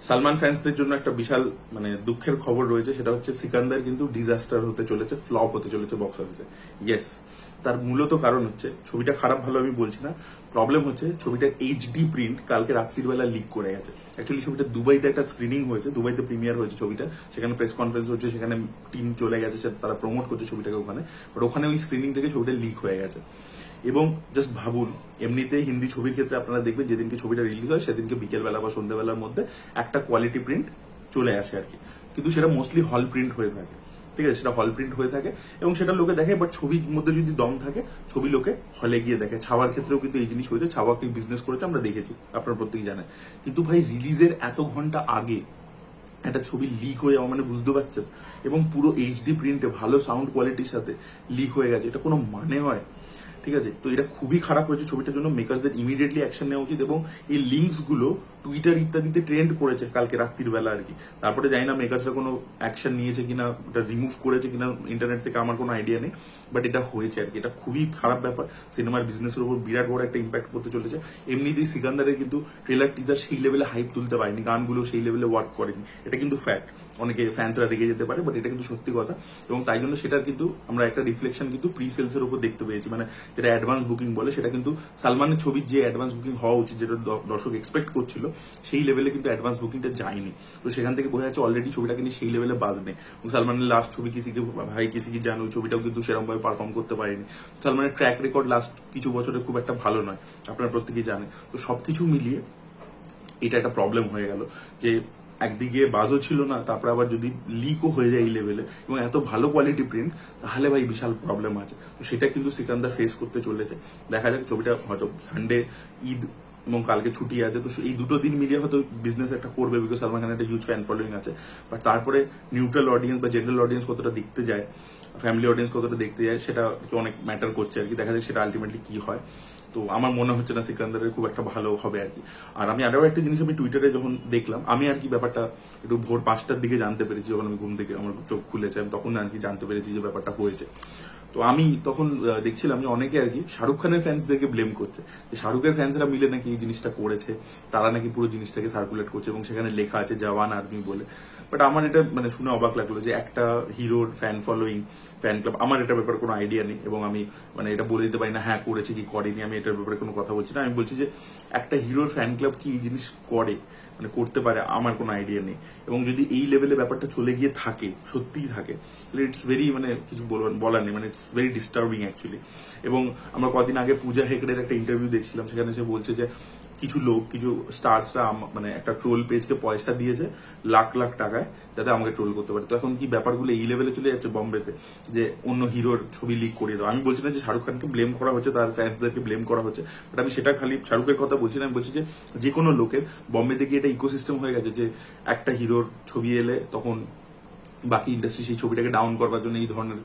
সালমান ফ্যান্সদের জন্য একটা বিশাল মানে দুঃখের খবর রয়েছে, সেটা হচ্ছে সিকান্দার কিন্তু ডিজাস্টার হতে চলেছে, ফ্লপ হতে চলেছে বক্স অফিসে। ইয়েস, তার মূলত কারণ হচ্ছে ছবিটা খারাপ ভালো আমি বলছি না, প্রবলেম হচ্ছে ছবিটার এইচডি প্রিন্ট কালকে রাত্রির বেলা লিক করে গেছে। অ্যাকচুয়ালি ছবিটা দুবাইতে একটা স্ক্রিনিং হয়েছে, দুবাইতে প্রিমিয়ার হয়েছে ছবিটা, সেখানে প্রেস কনফারেন্স হচ্ছে, সেখানে টিম চলে গেছে, তারা প্রমোট করছে ছবিটাকে ওখানে, বাট ওখানে ওই স্ক্রিনিং থেকে ছবিটা লিক হয়ে গেছে। এবং জাস্ট ভাবুন, এমনিতে হিন্দি ছবির ক্ষেত্রে আপনারা দেখবেন যেদিনকে ছবিটা রিলিজ হয় সেদিনকে বিকেলবেলা বা সন্ধ্যাবেলার মধ্যে একটা কোয়ালিটি প্রিন্ট চলে আসে আর কি, কিন্তু সেটা মোস্টলি হল প্রিন্ট হয়ে থাকে। ঠিক আছে, সেটা হল প্রিন্ট হয়ে থাকে এবং সেটা লোকে দেখে, বাট ছবির মধ্যে যদি দম থাকে ছবি লোকে হলে গিয়ে দেখে। ছাওয়ার ক্ষেত্রেও কিন্তু এই জিনিস হয়েছে, ছাওয়া কি বিজনেস করেছে আমরা দেখেছি, আপনারা প্রত্যেকেই জানেন। কিন্তু ভাই রিলিজের এত ঘন্টা আগে একটা ছবি লিক হয়ে যাওয়া মানে বুঝতে পারছেন, এবং পুরো এইচডি প্রিন্টে ভালো সাউন্ড কোয়ালিটির সাথে লিক হয়ে গেছে, এটা কোনো মানে হয়? ঠিক আছে, তো এটা খুবই খারাপ হয়েছে ছবিটার জন্য। মেকার্সদের ইমিডিয়েটলি অ্যাকশন নেওয়া উচিত, এবং এই লিঙ্কস গুলো টুইটার ইত্যাদিতে ট্রেন্ড করেছে কালকে রাত্রির বেলা আর কি। তারপরে জানি না মেকার্সরা কোনো অ্যাকশন নিয়েছে কিনা, ওটা রিমুভ করেছে কিনা ইন্টারনেট থেকে, আমার কোনো আইডিয়া নেই, বাট এটা হয়েছে আর কি। এটা খুবই খারাপ ব্যাপার, সিনেমার বিজনেসের উপর বিরাট বড় একটা ইম্প্যাক্ট করতে চলেছে। এমনিতেই সিকান্দারের কিন্তু ট্রেলার টিজার সেই লেভেলে হাইপ তুলতে পারেনি, গানগুলো সেই লেভেলে ওয়ার্ক করেনি, এটা কিন্তু ফ্যাক্ট। অনেকে ফ্যান্সরা রেগে যেতে পারে, বাট এটা কিন্তু সত্যি কথা, এবং তাই জন্য সেটার কিন্তু আমরা একটা রিফ্লেকশন কিন্তু প্রি সেলস এর উপর দেখতে পেয়েছি, মানে যেটা অ্যাডভান্স বুকিং বলে, সেটা কিন্তু সালমানের ছবির যে অ্যাডভান্স বুকিং হওয়া উচিত, যেটা দর্শক এক্সপেক্ট করছিল, সেই লেভেলে কিন্তু অ্যাডভান্স বুকিংটা যায়নি। তো সেখান থেকে বোঝা যাচ্ছে অলরেডি ছবিটা কিন্তু সেই লেভেলে বাজ নেই। সালমানের লাস্ট ছবি কিসি কি ভাই কিসি কি জানো, ওই ছবিটাও কিন্তু সেরকম ভাবে পারফর্ম করতে পারেনি। সালমানের ট্র্যাক রেকর্ড লাস্ট কিছু বছরে খুব একটা ভালো নয়, আপনারা প্রত্যেকেই জানেন। তো সবকিছু মিলিয়ে এটা একটা প্রবলেম হয়ে গেল, যে একদিকে বাজও ছিল না, তারপরে আবার যদি লিকও হয়ে যায় এই লেভেলে এবং এত ভালো কোয়ালিটি প্রিন্ট, তাহলে ভাই বিশাল প্রবলেম আছে। তো সেটা কিন্তু সিকান্দার ফেস করতে চলেছে। দেখা যাক, ছবিটা হয়তো সানডে, ঈদ এবং কালকে ছুটি আছে, তো এই দুটো দিন মিলিয়ে হয়তো বিজনেস একটা করবে, বিকজ সালমান খানের একটা হিউজ ফ্যান ফলোইং আছে। বাট তারপরে নিউট্রাল অডিয়েন্স বা জেনারেল অডিয়েন্স কতটা দেখতে যায়, ফ্যামিলি অডিয়েন্স কতটা দেখতে যায়, সেটা অনেক ম্যাটার করছে আর কি। দেখা যাক সেটা আলটিমেটলি কি হয়। তো আমার মনে হচ্ছে না সিকান্দারের খুব একটা ভালো হবে আর কি। আর আমি আরো একটা জিনিস আমি টুইটারে যখন দেখলাম, আমি আর কি ব্যাপারটা একটু ভোর 5টার দিকে জানতে পেরেছি, যখন আমি ঘুম থেকে আমার চোখ খুলেছে, আমি তখন আর কি জানতে পেরেছি যে ব্যাপারটা হয়েছে। তো আমি তখন দেখছিলাম যে অনেকে আর কি শাহরুখ খানের ফ্যান্সদেরকে ব্লেম করছে, যে শাহরুখের ফ্যান্সরা মিলে নাকি এই জিনিসটা করেছে, তারা নাকি পুরো জিনিসটাকে সার্কুলেট করছে, এবং সেখানে লেখা আছে জওয়ান আর্মি বলে। বাট আমার এটা মানে শুনে অবাক লাগলো যে একটা হিরোর ফ্যান ফলোইং, ফ্যান ক্লাব, আমার এটার ব্যাপারে কোনো আইডিয়া নেই, এবং আমি মানে এটা বলে দিতে পারি না হ্যাঁ করেছে কি করেনি, আমি এটার ব্যাপারে কোনো কথা বলছি না। আমি বলছি যে একটা হিরোর ফ্যান ক্লাব কি এই জিনিস করে, মানে করতে পারে, আমার কোনো আইডিয়া নেই। এবং যদি এই লেভেলে ব্যাপারটা চলে গিয়ে থাকে, সত্যিই থাকে, তাহলে ইটস ভেরি মানে কিছু বলার নেই, মানে ইটস ভেরি ডিস্টার্বিং অ্যাকচুয়ালি। এবং আমরা কদিন আগে পূজা হেগড়ের একটা ইন্টারভিউ দেখছিলাম, সেখানে সে বলছে যে কিছু লোক, কিছু স্টার্সরা মানে একটা ট্রোল পেজকে পয়সা দিয়েছে লাখ লাখ টাকায়, যাতে আমাকে ট্রোল করতে পারে। তো এখন কি ব্যাপারগুলো এই লেভেলে চলে যাচ্ছে বম্বেতে, যে অন্য হিরোর ছবি লিক করিয়ে দাও। আমি বলছি না যে শাহরুখ খানকে ব্লেম করা হচ্ছে, তার ফ্যান্সদেরকে ব্লেম করা হচ্ছে, বাট আমি সেটা খালি শাহরুখের কথা বলছি না, আমি বলছি যে কোনো লোকের বম্বেতে গিয়ে এটা ইকোসিস্টেম হয়ে গেছে, যে একটা হিরোর ছবি এলে তখন বাকি ইন্ডাস্ট্রি সেই ছবিটাকে ডাউন করবার জন্য এই ধরনের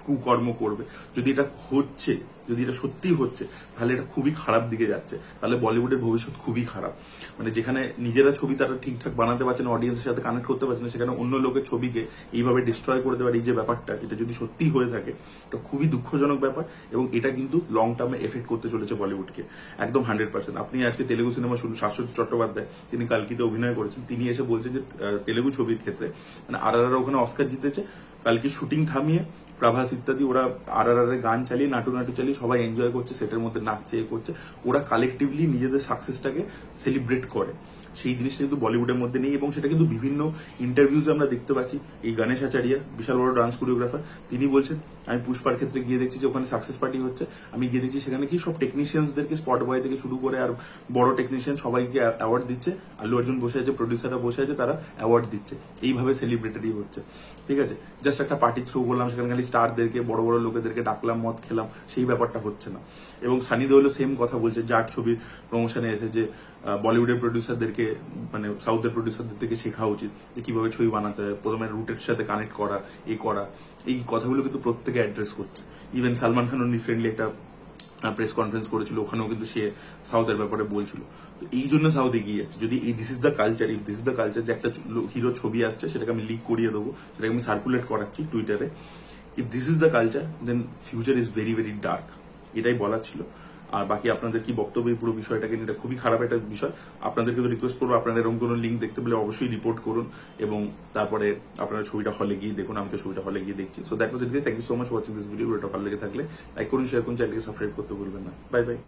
কুকর্ম করবে। যদি এটা হচ্ছে, যদি এটা সত্যি হচ্ছে, তাহলে এটা খুবই খারাপ দিকে যাচ্ছে। তাহলে বলিউডের ভবিষ্যৎ খুবই খারাপ। মানে যেখানে নিজেরা ছবি তারা ঠিকঠাক বানাতে পারছে না, অডিয়েন্সের সাথে কানেক্ট করতে পারছে না, সেখানে অন্য লোকের ছবিকে এইভাবে ডিস্ট্রয় করে দেওয়ার এই যে ব্যাপারটা, এটা যদি সত্যি হয়ে থাকে, এটা খুবই দুঃখজনক ব্যাপার, এবং এটা কিন্তু লং টার্মে এফেক্ট করতে চলেছে বলিউডকে একদম 100%। আপনি আজকে তেলেগু সিনেমা শুনুন, শাশ্বতী চট্টোপাধ্যায়, তিনি কালকিতে অভিনয় করেছেন, তিনি এসে বলছেন যে তেলেগু ছবির ক্ষেত্রে মানে আর ওখানে অস্কার জিতেছে, কালকে শুটিং থামিয়ে প্রভাস ইত্যাদি ওরা আর গান চালিয়ে নাটু নাটু চালিয়ে সবাই এনজয় করছে, সেটের মধ্যে নাচছে, এ করছে, ওরা কালেকটিভলি নিজেদের সাকসেসটাকে সেলিব্রেট করে। সেই জিনিসটা কিন্তু বলিউডের মধ্যে নেই, এবং সেটা কিন্তু বিভিন্ন ইন্টারভিউজে আমরা দেখতে পাচ্ছি। এই গণেশ আচারিয়া, বিশাল বড় ডান্স কোরিওগ্রাফার, তিনি বলছেন আমি পুষ্পার ক্ষেত্রে গিয়ে দেখছি যে ওখানে সাকসেস পার্টি হচ্ছে, আমি গিয়ে দেখছি সেখানে কি সব টেকনিশিয়ানসদেরকে, স্পট বয় থেকে শুরু করে আর বড় টেকনিশিয়ান সবাইকে অ্যাওয়ার্ড দিচ্ছে, আল্লু অর্জুন বসে আছে, প্রডিউসাররা বসে আছে, তারা অ্যাওয়ার্ড দিচ্ছে, এইভাবে সেলিব্রেটারি হচ্ছে। ঠিক আছে, জাস্ট একটা পার্টি থ্রু করলাম, সেখানে খালি স্টারদেরকে, বড় বড় লোকেদেরকে ডাকলাম, মদ খেলাম, সেই ব্যাপারটা হচ্ছে না। এবং সানি দেওলও সেম কথা বলছে, জাট ছবির প্রমোশনে এসে, যে বলিউডের প্রডিউসারদেরকে মানে সাউথের প্রডিউসারদের থেকে শেখা উচিত যে কিভাবে ছবি বানাতে হয়, প্রথমে রুটের সাথে কানেক্ট করা, করা, এই কথাগুলো কিন্তু প্রত্যেকে অ্যাড্রেস করছে। ইভেন সালমান খানও রিসেন্টলি একটা প্রেস কনফারেন্স করেছিল, ওখানেও কিন্তু সে সাউথের ব্যাপারে বলছিল। তো এই জন্য সাউথ এগিয়ে যাচ্ছে। যদি এই this is the culture, if this is the culture, যে একটা হিরো ছবি আসছে সেটাকে আমি লিক করিয়ে দেবো, সেটাকে আমি সার্কুলেট করাচ্ছি টুইটারে, if this is the culture, then future is very very dark. এটাই বলার ছিল। আর বাকি আপনাদের কি বক্তব্য এই পুরো বিষয়টাকে নিয়ে, এটা খুবই খারাপ একটা বিষয়। আপনাদেরকে তো রিকোয়েস্ট করবো, আপনারা এরকম কোনো লিঙ্ক দেখতে পেলে অবশ্যই রিপোর্ট করুন এবং তারপরে আপনারা ছবিটা হলে গিয়ে দেখুন। আমি তো ছবিটা হলে গিয়ে দেখছি। So that was it guys, thank you so much watching this video. ভিডিওটা ভালো লেগে থাকলে লাইক করুন, শেয়ার করুন, চ্যানেলকে সাবস্ক্রাইব করতে ভুলবেন না। Bye bye.